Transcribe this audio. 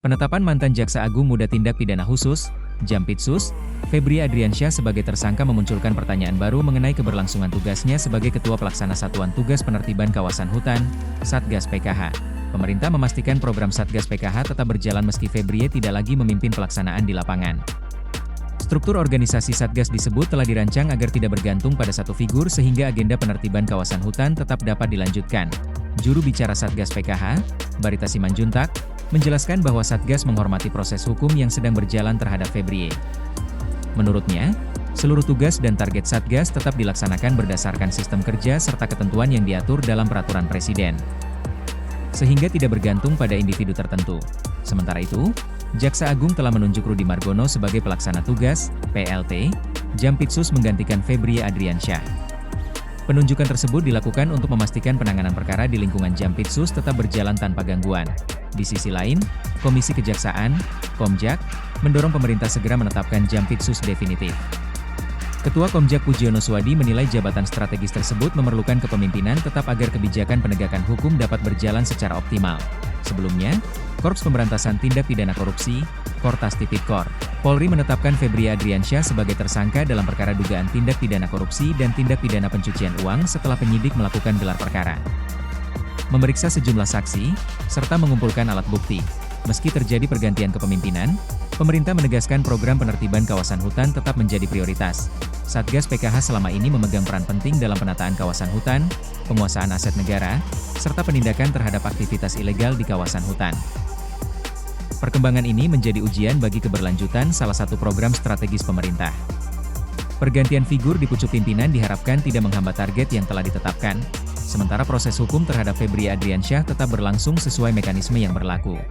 Penetapan mantan Jaksa Agung Muda Tindak Pidana Khusus, Jampitsus, Febri Adriansyah sebagai tersangka memunculkan pertanyaan baru mengenai keberlangsungan tugasnya sebagai Ketua Pelaksana Satuan Tugas Penertiban Kawasan Hutan, Satgas PKH. Pemerintah memastikan program Satgas PKH tetap berjalan meski Febri tidak lagi memimpin pelaksanaan di lapangan. Struktur organisasi Satgas disebut telah dirancang agar tidak bergantung pada satu figur sehingga agenda penertiban kawasan hutan tetap dapat dilanjutkan. Juru bicara Satgas PKH, Barita Simanjuntak, menjelaskan bahwa Satgas menghormati proses hukum yang sedang berjalan terhadap Febri. Menurutnya, seluruh tugas dan target Satgas tetap dilaksanakan berdasarkan sistem kerja serta ketentuan yang diatur dalam peraturan Presiden, sehingga tidak bergantung pada individu tertentu. Sementara itu, Jaksa Agung telah menunjuk Rudi Margono sebagai pelaksana tugas, PLT, Jampitsus menggantikan Febri Adriansyah. Penunjukan tersebut dilakukan untuk memastikan penanganan perkara di lingkungan Jampitsus tetap berjalan tanpa gangguan. Di sisi lain, Komisi Kejaksaan, Komjak, mendorong pemerintah segera menetapkan Jampitsus definitif. Ketua Komjak Pujiono Suwadi menilai jabatan strategis tersebut memerlukan kepemimpinan tetap agar kebijakan penegakan hukum dapat berjalan secara optimal. Sebelumnya, Korps Pemberantasan Tindak Pidana Korupsi, Kortas Tipikor, Polri menetapkan Febri Adriansyah sebagai tersangka dalam perkara dugaan tindak pidana korupsi dan tindak pidana pencucian uang setelah penyidik melakukan gelar perkara, memeriksa sejumlah saksi, serta mengumpulkan alat bukti. Meski terjadi pergantian kepemimpinan, pemerintah menegaskan program penertiban kawasan hutan tetap menjadi prioritas. Satgas PKH selama ini memegang peran penting dalam penataan kawasan hutan, penguasaan aset negara, serta penindakan terhadap aktivitas ilegal di kawasan hutan. Perkembangan ini menjadi ujian bagi keberlanjutan salah satu program strategis pemerintah. Pergantian figur di pucuk pimpinan diharapkan tidak menghambat target yang telah ditetapkan, sementara proses hukum terhadap Febri Adriansyah tetap berlangsung sesuai mekanisme yang berlaku.